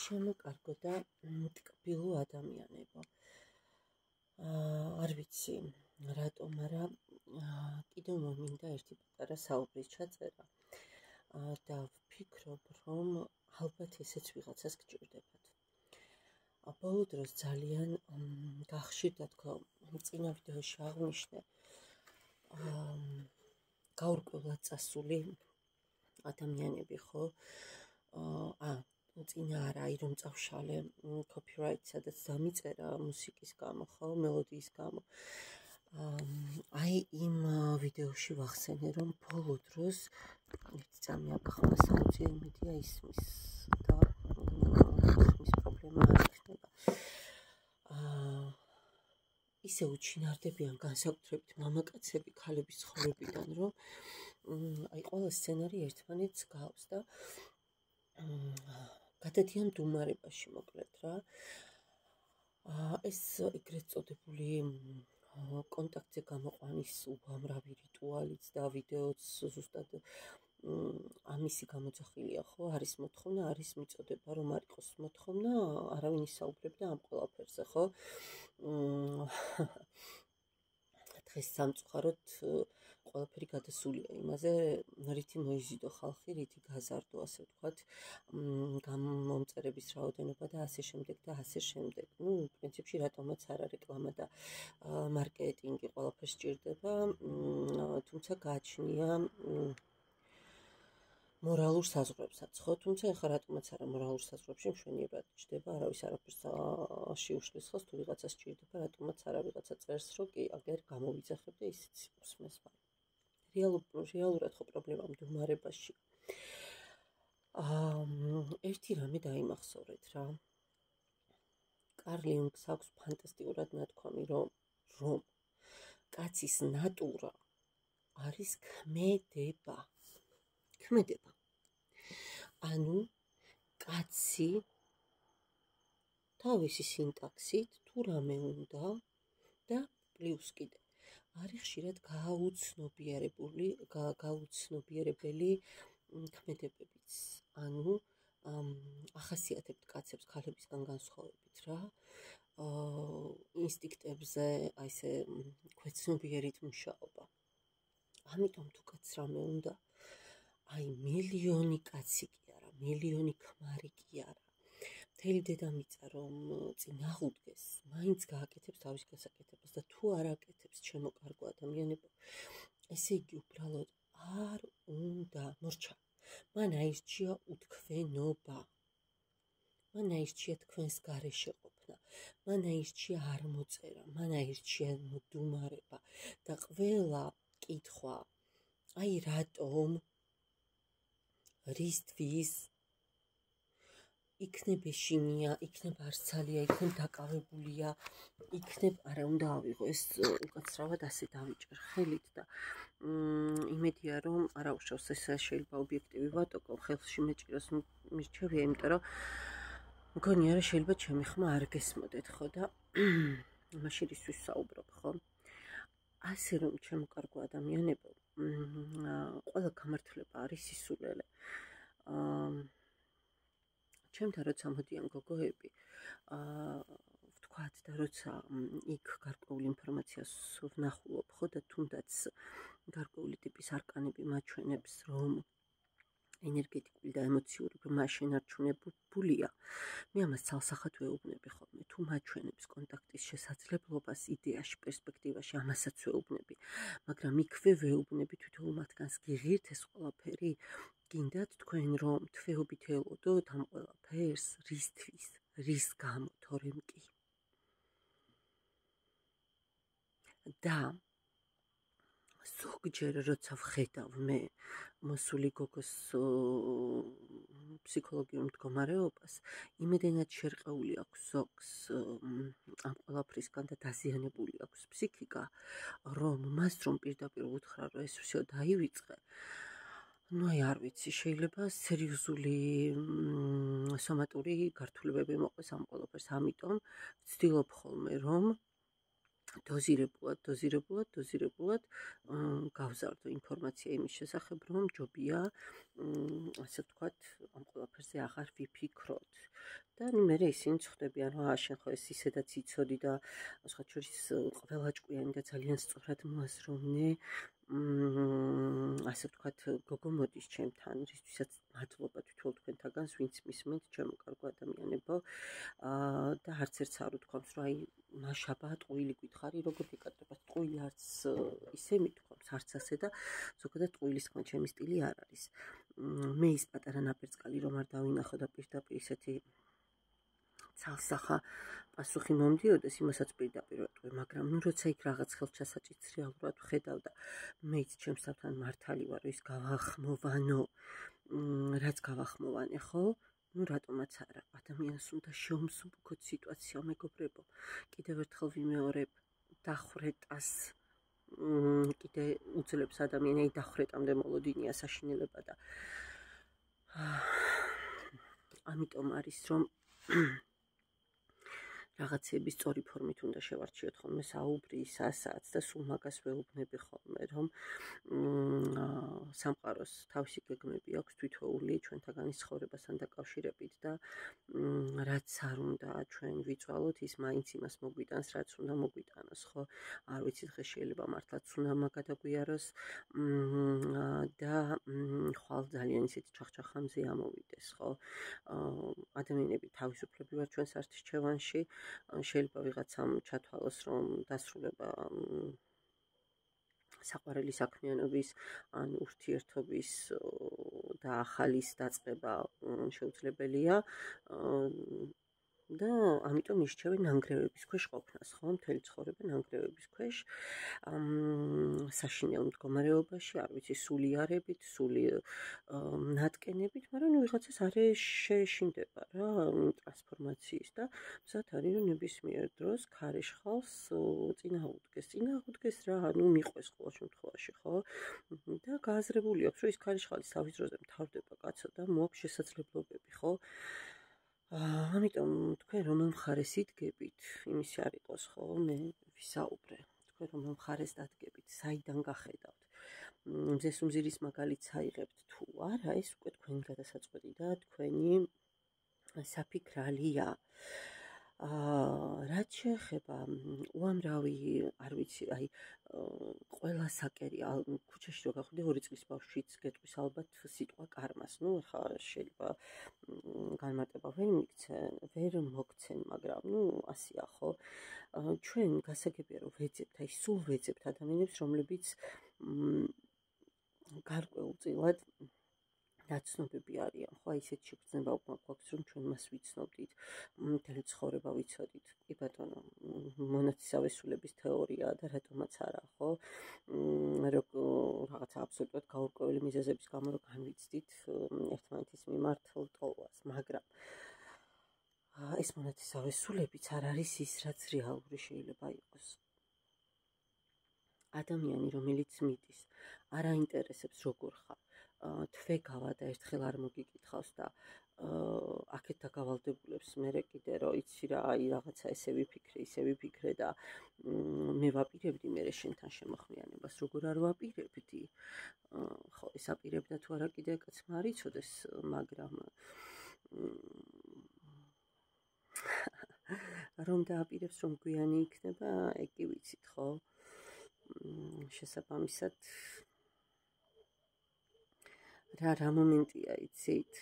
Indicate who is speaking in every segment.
Speaker 1: შემოკარგო და ტკბილო ადამიანებო. არ ვიცი რატომ, მაგრამ კიდევ მომინდა ერთი პატარა საუბრის ჩაწერა და ვფიქრობ, რომ ალბათ ესეც ვიღაცას გჭირდებათ. ბოლო დროს ძალიან გახშირდა თქო, წინა ვიდეოში აღვნიშნე გაურკვევლად წასული ადამიანები, ხო? წინა არა, რომ წავშალე copyright, სადაც დამიწერა მუსიკის გამო, ხო, მელოდიის გამო. იმ ვიდეოში ვახსენე, რომ ბოლო დროს ერთი წამი აბახმა საუძე იმედია ისმის და ხმის პრობლემა არ იქნება. ისე უჩინარდებიან განსაკუთრებით მამაკაცები ქალების ცხოვრებიდან, რომ ყველა სცენარი ერთმანეთს გავს და გადადიან დუმარებაში, მოკლედ რა. ეს ეგრეთ წოდებული კონტაქტზე გამოყვანის უამრავი რიტუალიც და ვიდეოც ზუსტად ამისი გამოძახილია, ხო? არის მოთხოვნა, არის მიწოდება, რომ არ იყოს მოთხოვნა, არავინ ისაუბრებდა ამ ყველაფერზე, ხო? დღეს სამწუხაროდ ყველაფერი გადასულია იმაზე, რითი მოიზიდო ხალხი, რითი გაზარდო, ასე ვთქვათ, გამომწერების რაოდენობა და ასე შემდეგ და ასე შემდეგ. პრინციპში რატომაც არა რეკლამა და მარკეტინგი ყველაფერს სჭირდება, თუმცა გააჩნია მორალურ საზღვრებსაც, ხო? თუმცა ეხლა რატომაც არა მორალურ საზღვრებში მშვენივრად ჩდება, არავის არაფერს შეუშლის ხელს, თუ ვიღაცას სჭირდება, რატომაც არა ვიღაცა წერს, რომ კი, აგერ გამოვიძახებ და ისიც უსმეს, მაგრამ რეალურად ხო პრობლემა მდუმარებაში. ერთი რამე დაიმახსოვრეთ რა. კარლ იუნგს აქვს ფანტასტიკურად ნათქვამი, რომ კაცის ნატურა არის ქმედება. ანუ კაცი თავისი სინტაქსით თუ რამე უნდა და პლუს კიდე არის ხშირად გაუცნობიერებელი ქმედებებიც. ანუ ახასიათებთ კაცებს ქალებისგან განსხვავებით რა. ინსტინქტებზე აი ესე ქვეცნობიერით მუშაობა. ამიტომ თუ კაცს რამე უნდა, აი მილიონი კაცი კი არა, მილიონი ქმარი კი არა. მთელი დედამიწა რომ წინააღმდეგეს, მაინც გააკეთებს თავის გასაკეთებას და თუ არ აკეთებს ჩემო კარგო ადამიანებო, ესე იგი უბრალოდ არ უნდა მორჩა. მან აირჩია უთქვენობა. მან აირჩია თქვენს გარეშე ყოფნა. მან აირჩია არ მოწერა, მან აირჩია მდუმარება და ყველა კითხვა, აი რატომ, რისთვის, იქნებ ეშინია, იქნებ არცალია, იქნებ დაკავებულია, იქნებ არა უნდა ავიღო, ეს უკაცრავად ასე დავიჭერ ხელით და იმედია რომ არა უშავს, ეს შეიძლება ობიექტივი ვატოკო, ხელში მეჭიროს მირჩევია, იმიტომ რომ მგონია რომ შეიძლება ჩემი ხმა არ გესმოდეთ, ხო და მაშინ ისთვის საუბრობ, ხო? ასე რომ ჩემო კარგო ადამიანებო, ყველა გამართლება არის სისულელე. ჩემთან როცა მოდიან გოგოები, ვთქვათ და როცა იქ გარკვეულ ინფორმაციას ვნახულობ, ხო და თუნდაც გარკვეული ტიპის არკანები მაჩვენებს, რომ ენერგეტიკული და ემოციური ბრმა შენარჩუნებულია, მე ამას ცალსახად ვეუბნები ხოლმე, თუ მაჩვენებს კონტაქტის შესაძლებლობას იდეაში, პერსპექტივაში, ამასაც ვეუბნები, მაგრამ იქვე ვეუბნები თვითონ მათგანს გიღირთ ეს ყველაფერი, გინდათ თქვენ რომ თვეობით ელოდოთ ამ ყველაფერს, რისთვის, რის გამო, თორემ კი. და ზოგჯერ როცა ვხედავ მე მოსული გოგოს ფსიქოლოგიურ მდგომარეობას, იმედენად შერყეული აქვს ზოგს ამ ყველაფრისგან და დაზიანებული აქვს ფსიქიკა, რომ მას რომ პირდაპირ უთხრა, რომ ეს всё დაივიწყე, აი არ ვიცი, შეიძლება სერიოზული სომატური გართულებები მოყოს ამ ყველაფერს, ამიტომ ვცდილობ ხოლმე რომ დოზირებულად გავზარდო ინფორმაცია იმის შესახებ, რომ ჯობია, ასე ვთქვათ, ამ ყველაფერზე აღარ ვიფიქროთ. და მე ისინი ხვდებიან, რა შენ ხო ეს ისედაც იცოდი და სხვა შორის ყველა ჭკვიანი და ძალიან სწორად მოაზროვნე. ასე ვთქვათ, გოგო მოდის ჩემთან, რისთვისაც მადლობა თითოეულ თქვენთაგანს, ვინც მისმენთ ჩემო კარგო ადამიანებო. და არც ერთს არ უთქვამს, რომ აი მაშაბა ტყუილი გითხარი, როგორ გეკადრებათ, ტყუილი არც ისე მithქვამს, არც ასე და ზოგადად ტყუილის თქმა ჩემი სტილი არ არის. მე ის პატარა ნაპერწკალი რომ არ დავინახო და პირდაპირ ისეთი ცალსახა პასუხი მომდიოდეს, იმასაც პირდაპირ ვეტყვი, მაგრამ ნუ როცა იქ რაღაც ხელჩასაჭიც რეალურად ვხედავ და მეც ჩემს თავთან მართალი ვარ, ის გავახმოვანო, რაც გავახმოვანე, ხო? ნუ რატომაც არა, ადამიანს უნდა შეუმსუბუქოთ სიტუაცია, მეგობრებო. კიდევ ერთხელ ვიმეორებ, დახვრეტას კიდე უძლებს ადამიანი დახვრეტამდე მოლოდინია საშინელება და ამიტომ არის რომ რაღაცების სწორი ფორმით უნდა შევარჩიოთ ხოლმე საუბრის ასაც და სულ მაგას ვეუბნები ხოლმე რომ სამყაროს თავისი გეგმები აქვს თვითოული ჩვენთაგანის ცხოვრებასთან დაკავშირებით და რაც არ უნდა ჩვენ ვიწვალოთ ის მაინც იმას მოგვიტანს რაც უნდა მოგვიტანოს ხო არ ვიცი დღე შეიძლება მართლაც ცუნამა გადაგვიაროს და ხვალ ძალიან ისეთი ჩახჩახამზე ამოვიდეს ხო ადამიანები თავისუფლები ვართ ჩვენ სარჩევანში შეიძლება ვიღაცამ ჩათვალოს რომ დასრულება საყვარელი საქმიანობის ან ურთიერთობის და ახალის დაწყება შეუძლებელია და ამიტომ იშჩევენ ნანგრევების ქვეშ ყოფნას, ხო? მთელი ცხოვრება ნანგრევების ქვეშ საშინელ მდგომარეობაში, არ ვიცი, სული არებით, სული ნატკენებით, მაგრამ ვიღაცას არ შეეშინდება რა ტრანსფორმაციის და მზად არის რომ ნებისმიერ დროს ქარიშხალს წინააღმდეგეს რა, ну მიყვეს ყოველ შემთხვევაში, ხო? და გააზრებული აქვს, რომ ის ქარიშხალი თავის დროზე მთავრდება კაცო და მოაქვს შესაძლებლობები, ხო? ამიტომ თქვენ რომელ მხარეს იდგებით, იმისი არ იყოს, ხო, მე ვისაუბრე. თქვენ რომელ მხარეს დადგებით, საიდან გახედავთ. მზეს უმზირის მაგალითს აიღებთ თუ არა, ეს უკვე თქვენი გადასაწყვეტი და თქვენი საფიქრალია. რაც შეეხება უამრავი, არ ვიცი, აი ყველა საკერი ქუჩაში რო გახვიდე 2 წლის ბავშვიც გეტყვის ალბათ სიტყვა კარმას. ნუ ხა შეიძლება განმარტება ვერ მოგცენ, მაგრამ ნუ ასია ხო. ჩვენ გასაგებია რომ ვეძებთ, აი სულ ვეძებთ ადამიანებს, რომლებიც გარკვეულწილად ნაცნობები არიან, ხო, ისეთ შეგრძნება გვაქვს, რომ ჩვენ მას ვიცნობდით, მთელი ცხოვრება ვიცოდით. კი ბატონო, მონათესავესულების თეორია და რატომაც არა, ხო? რაღაცა აბსოლუტურად გაურკვეველი მიზეზების გამო რომ განვიცდით ერთმანეთის მიმართ ტოლვას, მაგრამ ეს მონათესავესულებიც არ არის ის, რაც რეალური შეიძლება იყოს. ადამიანი, რომელიც მიდის, არ აინტერესებს როგორ ხარ. თვე გავა და ერთხელ არ მოგიკითხავს და აქეთ დაგავალდებულებს მერე კიდე რომ იცი რა აი რაღაცა ესე ვიფიქრე და მე ვაპირებდი მერე შენთან შემოხმიანებას როგორ არ ვაპირებდი ხო ეს აპირებდა თუ არა კიდე კაცმა არ იცოდეს მაგრამ რომ დააპირებს რომ გვიანი იქნება ეგ კი ვიცით ხო შესაბამისად რა მომენტია იცით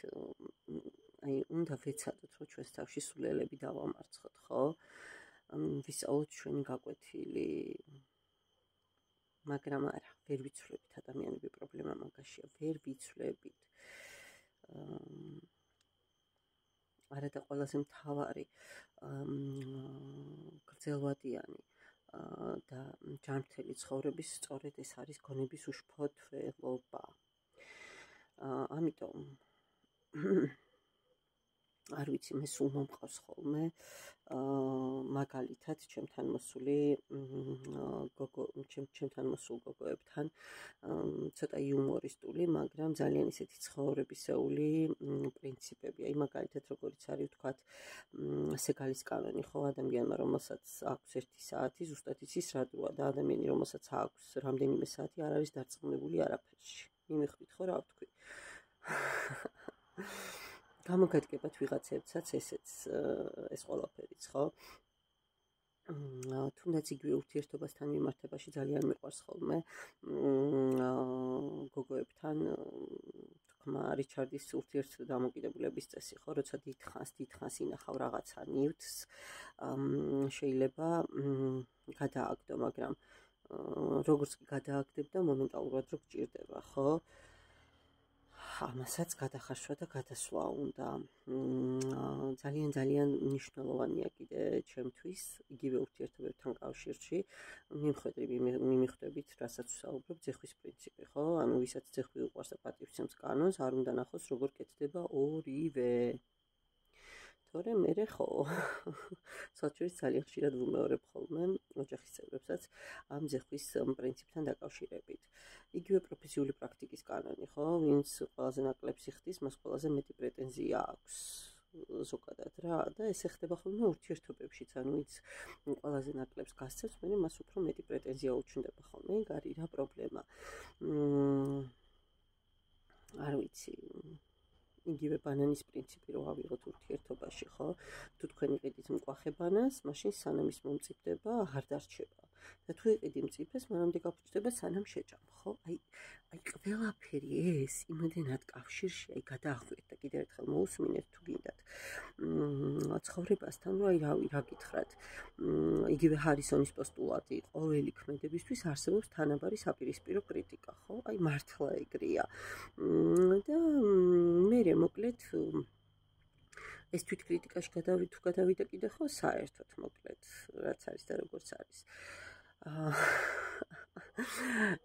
Speaker 1: აი უნდა ვეცადოთ რომ ჩვენს თავში სულელები დავამარცხოთ ხო ვისწავლოთ ჩვენი გაკვეთილი მაგრამ არა ვერ ვიცვლებით ადამიანები პრობლემა მაგაშია ვერ ვიცვლებით არა და ყველაზე მთავარი გრძელვადიანი და ჯანმრთელი ცხოვრების სწორედ ეს არის გონების უშფოთველობა. ამიტომ არ ვიცი, მე სულ მომყავს ხოლმე მაგალითად ჩემთან მოსული ჩემთან მოსულ გოგოებთან ცოტა იუმორისტული, მაგრამ ძალიან ისეთი ცხოვრებისეული პრინციპები. აი მაგალითად როგორიც არის ვთქვათ, სეგალის კანონი, ხო, ადამიანმა რომელსაც აქვს 1 საათი, ზუსტად იცის რა დროა და ადამიანი რომელსაც აქვს რამდენიმე საათი არ არის დარწმუნებული არაფერში. მიმეხვით ხო რა ვთქვი? გამოგადგებათ ვიღაცებსაც ეს ყველაფერიც, ხო? თუნდაც იგივე ურთიერთობასთან მიმართებაში ძალიან მიყვარს ხოლმე გოგოებთან თქმა რიჩარდის ურთიერთდამოკიდებულების წესი, ხო, როცა დიდხანს ინახავ რაღაცა ნივთს, შეიძლება გადააგდო, მაგრამ როგორც კი გადააგდებდა, მომენტალურად რო გჭირდება, ხო? ამასაც გადახარშვა და გადასვლა უნდა. ძალიან მნიშვნელოვანია კიდე ჩემთვის იგივე ურთიერთობებთან კავშირში მიმიხვდებით, რასაც ვსაუბრობ, ძეხვის პრინციპი, ხო? ანუ ვისაც ძეხვი უყვარს და პატივცემს კანონს, არ უნდა ნახოს როგორ კეთდება ორივე. თორემ მერე ხო საჭიროა ძალიან ხშირად ვუმეორებ ხოლმე ოჯახის წევრებსაც ამ ძეხვის პრინციპთან დაკავშირებით. იგივე პროფესიული პრაქტიკის კანონი, ხო, ვინც ყველაზე ნაკლებს იხდის, მას ყველაზე მეტი პრეტენზია აქვს ზოგადად რა და ეს ეხება ხოლმე ურთიერთობებშიც, ანუ ვინც ყველაზე ნაკლებს გასცემს, მე მას უფრო მეტი პრეტენზია უჩნდება ხოლმე, იქ არის რა პრობლემა. არ ვიცი იგივე ბანანის პრინციპი რო ავიღოთ ურთიერთობაში, ხო? თუ თქვენ იყიდით მკვახე ბანანს, მაშინ სანამ ის მომწიფდება, აღარ დარჩება. და თუ იყიდი მწიფეს, მანამდე გაფუჭდება, სანამ შეჭამ, ხო? აი ყველაფერი ეს იმედენად კავშირში, აი გადაახვიეთ და კიდევ ერთხელ მოусმინეთ თუ გინდათ. ცხოვრებასთან, რა გითხრათ. იგივე ჰარისონის პოსტულატი, ყოველი ქმედებისთვის არსებობს თანაბარი საპირისპირო კრიტიკა, ხო? აი მართლა ეგრეა. და მე მოკლედ ეს თვითკრიტიკაში გადავიდა კიდე ხო საერთოდ მოკლედ რაც არის და როგორც არის.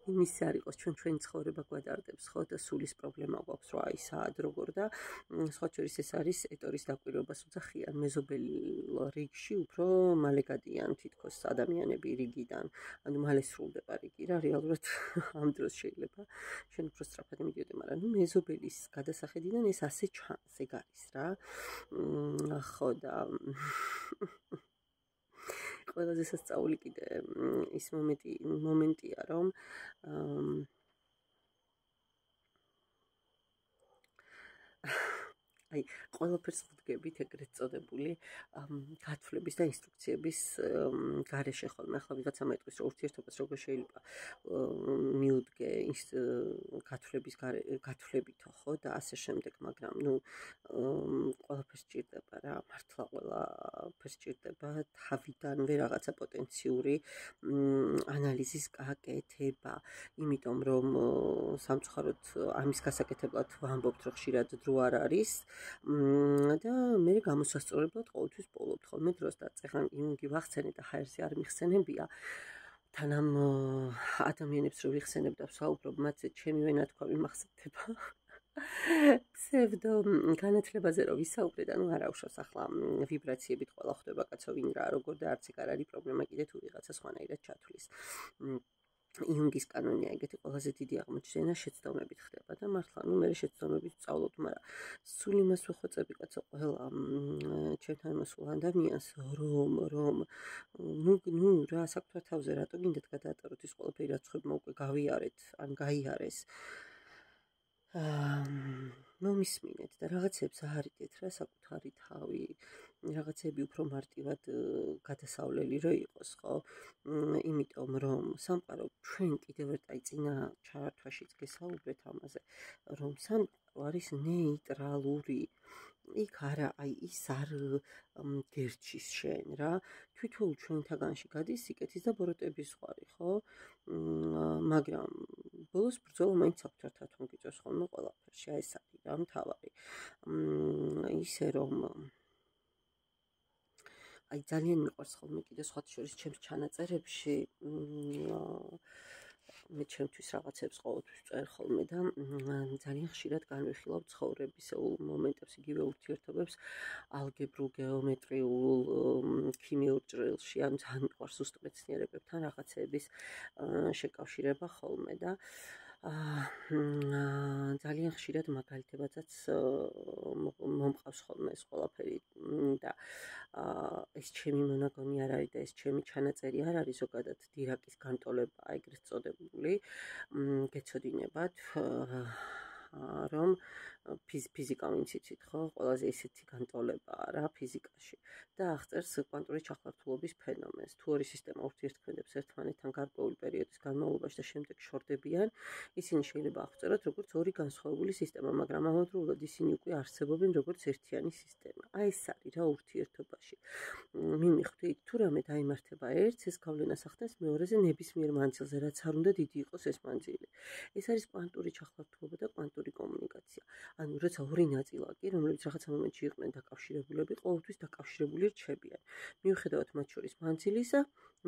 Speaker 1: იმის არ იყოს ჩვენი ცხოვრება გვადარდებს, ხო, და სულის პრობლემა გვაქვს, რა აი საად როგორ და სხვა შორის ეს არის ეტორის დაკვირვებას უძახიან მეზობელ რიგში უფრო მალე გადიან თითქოს ადამიანები რიგიდან, ანუ მალე სრულდება რიგი რა, რეალურად ამ დროს შეიძლება შენ უფრო სწრაფად მიდიოდე, მაგრამ ნუ მეზობელის გადასახედიდან ეს ასე ჩანს, ეგ არის რა. ხო და ყველაზე სასწაული კიდე ის მომენტია, რომ აი ყველაფერს ვდგებით ეგრეთ წოდებული გათვლების და ინსტრუქციების გარეშე ხოლმე. ახლა ვიღაცა მეტყვის რომ ურთიერთობას როგორ შეიძლება მიუდგე გათვლებითო, ხო, და ასე შემდეგ, მაგრამ ნუ ყველაფერს ჭირდება რა, მართლა ყველაფერს ჭირდება თავიდანვე რაღაცა პოტენციური ანალიზის გაკეთება, იმიტომ რომ სამწუხაროდ ამის გასაკეთებლად ვამბობთ, რომ ხშირად დრო არ არის. და მე გამოსასწორებლად ყოველთვის პოულობთ ხოლმე დროს და წეხან იუნგი ვახსენე და ჰაერზე არ მიხსენებია. თან ამ ადამიანებს რო ვიხსენებ და ვსაუბრობ, მათზე ჩემი ვენა თქვა მიმახსენდება. ფსევდო განათლებაზე რო ვისაუბრე და ნუ არ აუშავს ახლა ვიბრაციებით ყველა ხდება კაცო ვინ რა როგორ და არც ეგ არ არის პრობლემა კიდე თუ ვიღაცა სხვანაირად ჩათვლის. იუნგის კანონია ეგეთი ყველაზე დიდი აღმოჩენა შეცდომებით ხდება და მართლა ნუ მე შეცდომებით ვწავლობ, მაგრამ სულ იმას ვხვეწები კაცო ყველა ჩემთან მოსულ ადამიანს რომ ნუ რა საკუთარ თავზე რატო გინდათ გადაატაროთ ის ყველაფერი რაც ხებმა უკვე გავიარეთ ან გაიარეს. მომისმინეთ და რაღაცებს აარიდეთ რა საკუთარი თავი, რაღაცები უფრო მარტივად გადასავლელი რო იყოს, ხო? იმიტომ რომ სამყარო ჩვენ კიდევ ერთ აი წინა ჩართვაშიც გესაუბრეთ ამაზე, რომ სამყარო არის ნეიტრალური. იქ არა, აი ის არ გერჩის შენ რა, თვითონ ჩვენთაგანში გადის სიკეთის და ბოროტების ზღვარი, ხო? მაგრამ ბოლოს ბრძოლა მაინც საკუთარ თათმ გიწევს ხოლმე ყველაფერში, აი ეს არის რა მთავარი. ისე რომ აი ძალიან მიყვარს ხოლმე კიდე სხვა შორის ჩემს ჩანაწერებში მე ჩემთვის რაღაცებს ყოველთვის წერ ხოლმე და ძალიან ხშირად განვიხილავ ცხოვრებისეულ მომენტებს, იგივე ურთიერთობებს ალგებრულ, გეომეტრიულ, ქიმიურ ჭრილში, ან ძალიან მიყვარს ზუსტ მეცნიერებებთან რაღაცეების შეკავშირება ხოლმე და ძალიან ხშირად მაგალითებადაც მომყავს ხოლმე ეს ყველაფერი და ეს ჩემი მონოგონი არ არის და ეს ჩემი ჩანაწერი არ არის ზოგადად დირაკის განტოლება ეგრეთ წოდებული გეცოდინებათ რომ ფიზიკა ვინც იცით ხო ყველაზე ისეთი განტოლებაა რა ფიზიკაში და აღწერს კვანტური ჩახლართულობის ფენომენს თუ ორი სისტემა ურთიერთქმედებს ერთმანეთთან გარკვეული პერიოდის განმავლობაში და შემდეგ შორდებიან ისინი შეიძლება აღწეროთ როგორც ორი განსხვავებული სისტემა მაგრამ ამავდროულად ისინი უკვე არსებობენ როგორც ერთიანი სისტემა აი ეს არის რა ურთიერთობაში მიმიხვდით თუ რამე დაიმართება ერთს ეს გავლენას ახდენს მეორეზე ნებისმიერ მანძილზე რაც არ უნდა დიდი იყოს ეს მანძილი ეს არის კვანტური ჩახლართულობა და კვანტური კომუნიკაცია ანუ როცა ორი ნაწილაკი რომლებიც რაღაცა მომენტში იყვნენ დაკავშირებულები ყოველთვის დაკავშირებული რჩებიან მიუხედავად მათ შორის მანძილისა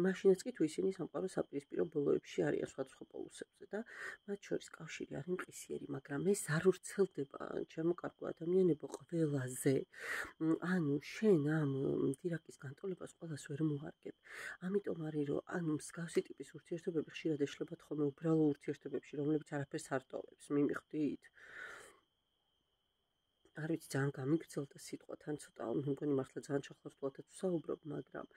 Speaker 1: მაშინაც კი თუ ისინი სამყარო საპირისპირო ბოლოებში არიან სხვადასხვა პოლუსებზე და მათ შორის კავშირი არის მყისიერი მაგრამ ეს არ ვრცელდება ჩემო კარგო ადამიანებო ყველაზე ანუ შენ ამ დირაკის განტოლებას ყველას ვერ მოარგებ ამიტომ არის რომ ანუ მსგავსი ტიპის ურთიერთობები ხშირად ეშლებათ ხოლმე უბრალო ურთიერთობებში რომლებიც არაფერს არ ტოვებს მიმიხვდით არ ვიცი ძალიან გამიგრძელდა სიტყვა თან ცოტა მე მგონი მართლა ძალიან ჩახლართულადაც ვსაუბრობ მაგრამ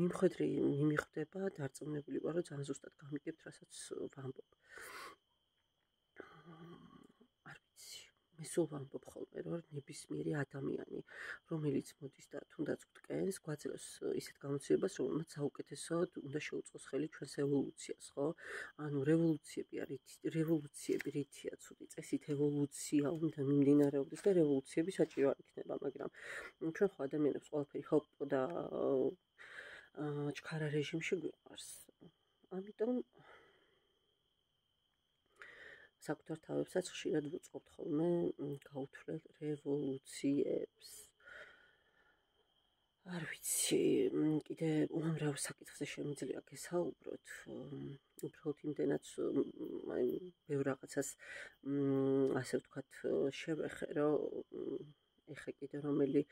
Speaker 1: მიმხედრი მიმიხდება დარწმუნებული ვარ რომ ძალიან ზუსტად გამიგებთ რასაც ვამბობ არ ვიცი მე სულ ვამბობ ხოლმე რომ ნებისმიერი ადამიანი რომელიც მოდის და თუნდაც გვტკენს გვაძლევს ისეთ გამოცდილებას რომელმაც საუკეთესოდ უნდა შეუწყოს ხელი ჩვენს ევოლუციას ხო ანუ რევოლუციები რითია ცუდი წესით ევოლუცია უნდა მიმდინარეობდეს და რევოლუციები საჭირო არ იქნება მაგრამ ჩვენ ხო ადამიანებს ყველაფერი ჰოპ და ჩქარა რეჟიმში გვიყვარს ამიტომ საკუთარ თავებსაც ხშირად ვუწყობთ ხოლმე გაუთვლელ რევოლუციებს არ ვიცი კიდე უამრავ საკითხზე შემიძლია გესაუბროთ უბრალოდ იმდენაც აი ბევრ რაღაცას ასე ვთქვათ შევეხე რომ ეხა კიდე რომელი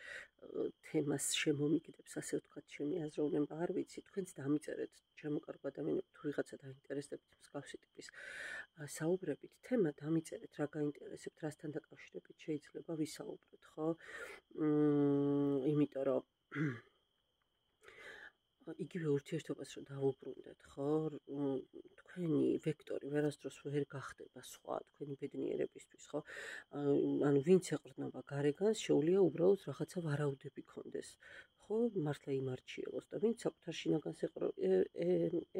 Speaker 1: თემას შემომიგდებს ასე ვთქვათ ჩემი აზროვნება არ ვიცი თქვენც დამიწერეთ ჩემო კარგო ადამიანებო თუ ვიღაცა დაინტერესდებთ მსგავსი ტიპის საუბრებით თემა დამიწერეთ რა გაინტერესებთ რასთან დაკავშირებით შეიძლება ვისაუბროთ ხო იმიტომ რომ იგივე ურთიერთობას რომ დავუბრუნდეთ ხო თქვენი ვექტორი ვერასდროს ვერ გახდება სხვა თქვენი ბედნიერებისთვის ხო ანუ ვინც ეყრდნობა გარეგანს შეუძლია უბრალოდ რაღაცა ვარაუდები ქონდეს ხო მართლა იმარჩიელოს და ვინც საკუთარ შინაგანს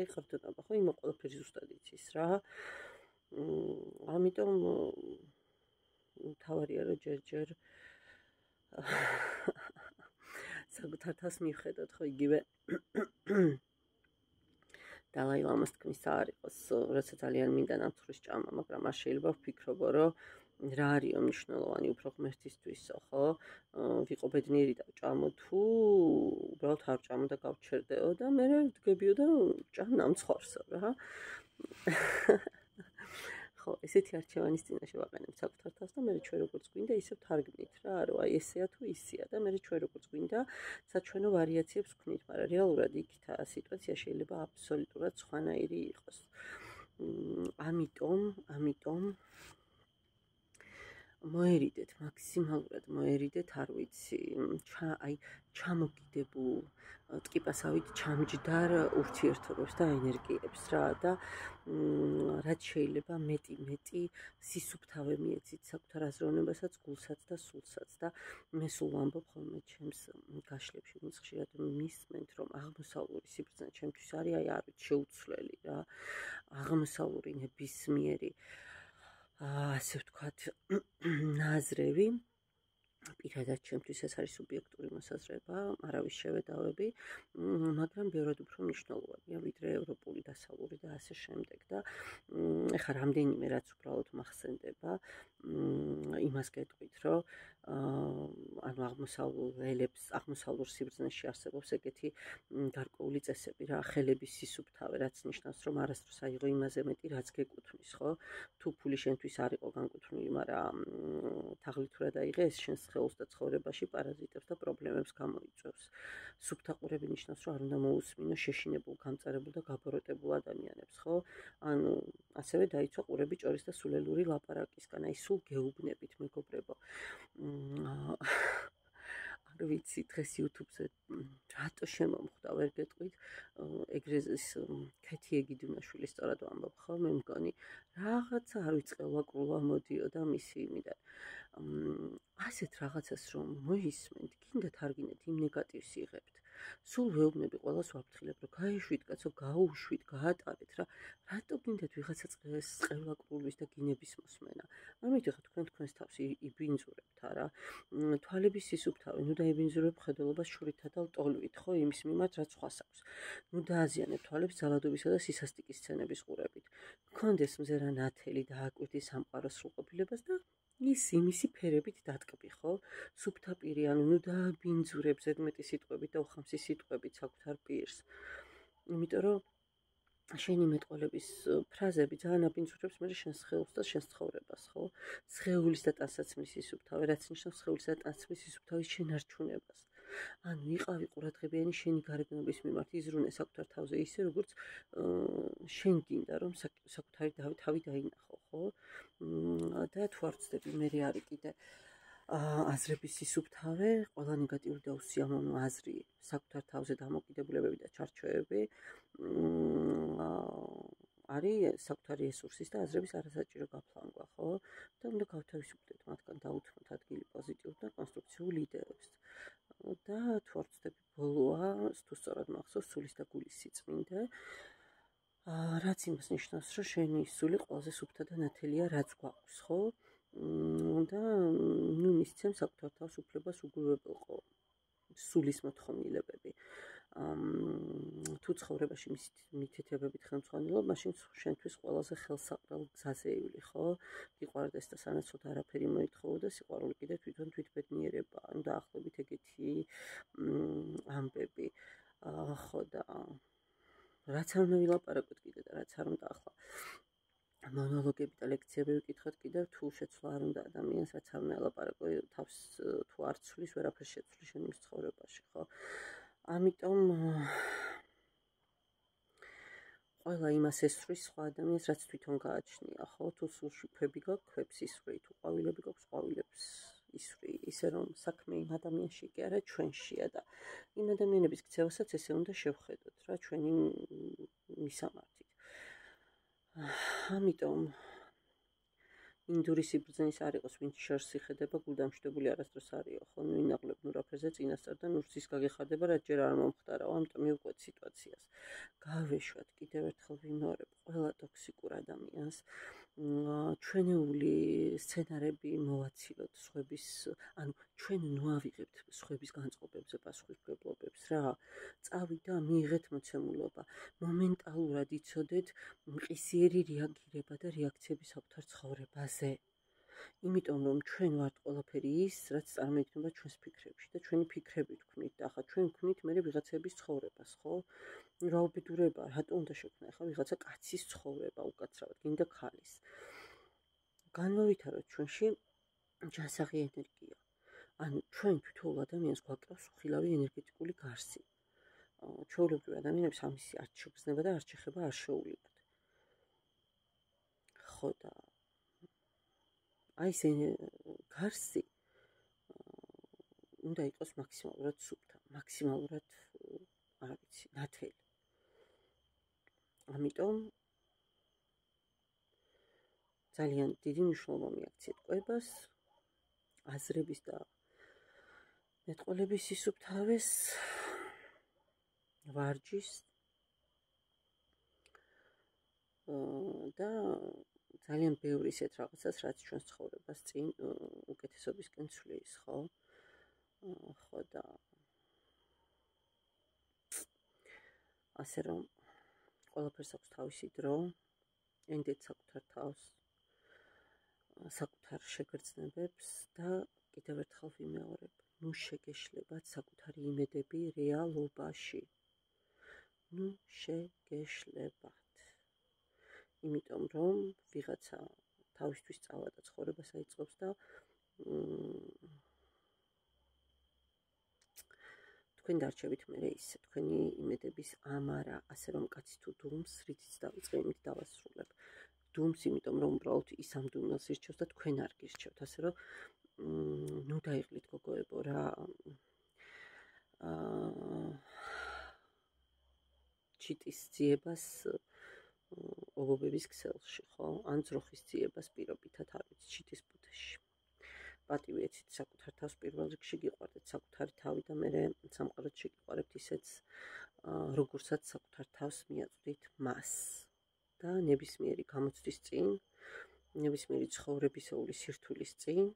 Speaker 1: ეყრდნობა ხო იმ ყველაფერი ზუსტად იცის რა ამიტომ თავარია რომ ჯერ საკუთარ თავს მივხედოთ ხო იგივე დალაი ლამას თქმის არ იყოს როცა ძალიან მინდა ნამცხვრის ჭამა მაგრამ არ შეიძლება ვფიქრობო რომ რა არის მნიშვნელოვანი უფრო ღმერთისთვისო ხო ვიყო ბედნიერი და ვჭამო თუ უბრალოდ არ ვჭამო და გავჩერდეო და მე ვდგებიო და ჭამ ნამცხვარსო რა ხო ესეთი არჩევანის წინაშე ვაყენებ საკუთარ თავს და მე ჩვენ როგორც გვინდა ისევ თარგმნით რა რომ აი ესეა თუ ისეა და მე ჩვენ როგორც გვინდა საჩვენო ვარიაციებს ვქნით მაგრამ რეალურად იქით სიტუაცია შეიძლება აბსოლუტურად სხვანაირი იყოს ამიტომ მოერიდეთ მაქსიმალურად მოერიდეთ არ ვიცი აი ჩამოკიდებულ ტკიპასავით ჩამჯდარ ურთიერთობებს და ენერგიებს რა და რაც შეიძლება მეტი სისუფთავე მიეცით საკუთარ აზროვნებასაც გულსაც და სულსაც და მე სულ ვამბობ ხოლმე ჩემს გაშლებში ვინც ხშირად მისმენთ რომ აღმოსავლური სიბრძნე ჩემთვის არის აი არ ვიცი შეუცვლელი რა აღმოსავლური ნებისმიერი ასე ვთქვათ ნაზრევი პირადად ჩემთვის ეს არის სუბიექტური მოსაზრება, არავის შევედავები, მაგრამ ბევრად უფრო მნიშვნელოვანია ვიდრე ევროპული დასავლური და ასე შემდეგ და ეხლა რამდენიმე რაც უბრალოდ მახსენდება, იმას გეტყვით, რომ ანუ აღმოსავლურ სიბრძნეში არსებობს ეგეთი გარკვეული წესები რა, ხელების სისუფთავე, რაც ნიშნავს, რომ არასდროს აიღო იმაზე მეტი, რაც გეკუთვნის, ხო? თუ ფული შენთვის არ იყო განკუთვნილი, მაგრამ თაღლითურად აიღე, ეს შენს სხეულს და ცხოვრებაში პარაზიტებს და პრობლემებს გამოიწვევს. სუფთაყურები ნიშნავს, რომ არ უნდა მოусმინო შეშინებულ, გამწარებულ და გაბოროტებულ ადამიანებს, ხო? ანუ ასევე დაიცვა ყურები ჭორის და სულელური ლაპარაკისგან, აი სულ გეუბნებით, მეგობრებო. არ ვიცი, დღეს YouTube-ზე რატო შემომხვდა, ვერ გეტყვით, ეგრეზის ქეთი ეგიდუნაშვილი სწორად ვამბობ, ხო? მე მგონი რაღაცა არ ვიწყელვა მოდიოდა მისი იმიდან. ასეთ რაღაცას რომ მოისმენთ, გინდათ არ გინდათ იმ ნეგატივს იღებთ. სულ ვეუბნები ყველას ვაფრთხილებ, რომ გაეშვით, კაცო, გაუშვით, გაატარეთ რა. რატო გინდათ ვიღაცა წყევლა-ყრულის და გინების მოსმენა? ამით ხა თქვენს თავს იბინძურებთ არა? თვალების სისუფთავე, ნუ დაიბინძურებ ხედველობას შურითა და ლტოლვით, ხო, იმის მიმართ რაც სხვას აქვს. ნუ დააზიანებ თვალებს ძალადობისა და სისასტიკის სცენების ყურებით. გქონდეს მზერა ნათელი და აკვირდი სამყაროს სრულყოფილებას და იმისი ფერებით დატკბი, ხო? სუფთა პირი, ანუ ნუ დააბინძურებ ზედმეტი სიტყვებით და უხამსი სიტყვებით საკუთარ პირს. იმიტომ რომ შენი მეტყოლების ფრაზები ძალიან აბინძურებს მე შენს სხეულს და შენს ცხოვრებას, ხო? სხეულის და ტანსაცმლის სისუფთავე, რაც ნიშნავს სხეულისა და ტანსაცმლის სისუფთავის შენარჩუნებას. ანუ იყავი ყურადღებიანი შენი გარეგნობის მიმართ, იზრუნე საკუთარ თავზე ისე, როგორც შენ გინდა, რომ საკუთარი თავი დაინახო, ხო? და თუ არ ვცდები, მე არის კიდე აზრების სისუფთავე, ყველა ნეგატიური და უსიამოვნო აზრი, საკუთარ თავზე დამოკიდებულებები და ჩარჩოები არის საკუთარი რესურსის და აზრების არასაჭირო გაფლანგვა, ხო? და უნდა გავთავისუფლდეთ მათგან, დაუთმოთ ადგილი პოზიტიურ და კონსტრუქციულ იდეებს. და თუ არ ვცდები, ბოლოა, თუ სწორად მახსოვს, სულის და გულის სიწმინდე, რაც იმას ნიშნავს, რომ შენი სული ყველაზე სუფთა და ნათელია, რაც გვაქვს, ხო? და ნუ მისცემ საკუთარ თავს უფლებას უგულებელყო სულის მოთხოვნილებები. თუ ცხოვრებაში მითითებებით ხელმძღვანელობ, მაშინ შენთვის ყველაზე ხელსაყრელ გზაზე ივli, ხო? გიყვარდეს და სანაცვლოდ არაფერი მოითხოვო და სიყვარული კიდე თვითონ თვითბედნიერება, ანუ დაახლოებით ეგეთი ამბები. ხო და რაც არ უნდა ვილაპარაკოთ კიდე და რაც არ უნდა ახლა მონოლოგები და ლექციები ვიკითხოთ კიდევ, თუ შეცვლა არ უნდა ადამიანს, რაც არ უნდა ელაპარაკო, თავს თუ არ ცვლის, ვერაფერს შეცვლის შენი ცხოვრებაში, ხო? ამიტომ ყველა იმას ესვრის სხვა ადამიანს, რაც თვითონ გააჩნია, ხო? თუ სულში ქვები გაქვს, ქვებს ისვრი, თუ ყვავილები გაქვს, ყვავილებს ისვრი, ისე რომ საქმე იმ ადამიანში კი არა, ჩვენშია და იმ ადამიანების ქცევასაც ესე უნდა შევხედოთ რა, ჩვენი მისამართით. ამიტომ ინდური სიბრძნის არ იყოს, ვინც შორს იხედება, გულდამშვიდობელი არასდროს არისო, ხო? ნუ ინაღლებ ნურაფერზე წინასწარ და ნურსის გაგეხარდება, რაც ჯერ არ მომხდარავ, ამიტომ მივყვეთ სიტუაციას. გავეშვათ, კიდევ ერთხელ ვიმეორებ, ყველა ტოქსიკურ ადამიანს ჩვენეული სცენარები მოვაცილოთ სხვების, ანუ ჩვენ ნუ ავიღებთ სხვების განწყობებზე პასუხისმგებლობებს რა. წავიდა, მიიღეთ მოცემულობა. მომენტალურად იცოდეთ მყისიერი რეაგირება და რეაქციები საკუთარ ცხოვრებაზე. იმიტომ რომ ჩვენ ვართ ყველაფერი ის, რაც წარმოიქმნება ჩვენს ფიქრებში და ჩვენი ფიქრები ვქმნით და ახლა ჩვენ ვქმნით მე ვიღაცების ცხოვრებას, ხო? რა უბედურება, რატო უნდა შექმნა ახლა ვიღაცა კაცის ცხოვრება უკაცრავად, გინდა ქალის. განმოვითაროთ ჩვენში ჯანსაღი ენერგია. ანუ ჩვენ თითოეულ ადამიანს გვაკრავს უხილავი ენერგეტიკული გარსი. ჩვეულებრივ ადამიანებს ამისი არ შეგრძნება და არ შეხება არ შეუულიათ. ხო და აი ეს გარსი უნდა იყოს მაქსიმალურად სუფთა, მაქსიმალურად არ ვიცი, ნათელი. ამიტომ ძალიან დიდი მნიშვნელობა მიაქციეთ კვებას, აზრების და მეტყოლების სისუფთავეს, ვარჯიშს და ძალიან ბევრი ისეთ რაღაცას, რაც ჩვენს ცხოვრებას წინ უკეთესობისკენ ცვლის, ხო? ხო და ასე რომ ყველაფერს აქვს თავისი დრო, ენდეთ საკუთარ თავს, საკუთარ შეგრძნებებს და კიდევ ერთხელ ვიმეორებ, ნუ შეგეშლებათ საკუთარი იმედები რეალობაში. ნუ შეგეშლებათ. იმიტომ რომ ვიღაცა თავისთვის წავა და ცხოვრებას აიწყობს და თქვენ დარჩებით მერე ისე, თქვენი იმედების ამარა, ასე რომ კაცი თუ დუმს, რითიც დავიწყე, იმით დავასრულებ. დუმს, იმიტომ რომ უბრალოდ ის ამ დუმელს ირჩევს და თქვენ არ გირჩევთ, ასე რომ ნუ დაიღლით გოგოებო რა ჩიტის ძიებას ობობების ქსელში, ხო? ან ძროხის ძიებას პირობითად არ ვიცი, ჩიტის ბუდეში. პატივი ეცით საკუთარ თავს პირველ რიგში გიყვარდეთ საკუთარი თავი და მერე სამყაროც შეგიყვარებთ ისეც, როგორცაც საკუთარ თავს მიაწვდით მას. და ნებისმიერი გამოცდის წინ, ნებისმიერი ცხოვრებისეული სირთულის წინ,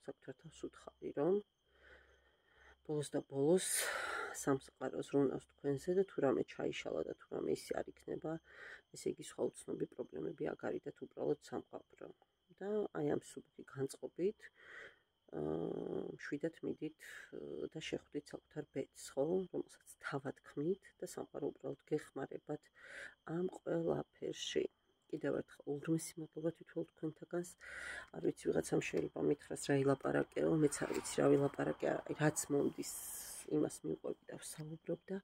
Speaker 1: საკუთარ თავს უთხრი, რომ ბოლოს და ბოლოს სამყაროს რუნავს თქვენზე და თუ რამე ჩაიშალა და თუ რამე ისე არ იქნება, ესე იგი სხვა უცნობი პრობლემები აგარიდათ უბრალოდ სამყარო. და აი ამ სუბუქი განწყობით მშვიდად მიდით და შეხვდით საკუთარ ბედს, ხო, რომელსაც თავად ქმნით და სამყარო უბრალოდ გეხმარებათ ამ ყველაფერში. კიდევ ერთხელ უღრმესი მადლობა თითოეულ თქვენთაგანს. არ ვიცი, ვიღაცამ შეიძლება მითხრას რა ილაპარაკეო, მეც არ ვიცი რა ვილაპარაკე, რაც მომდის იმას მივყვები და ვსაუბრობ და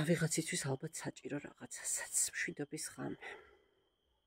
Speaker 1: ვიღაცისთვის ალბათ საჭირო რაღაცასაც. მშვიდობის ღამე.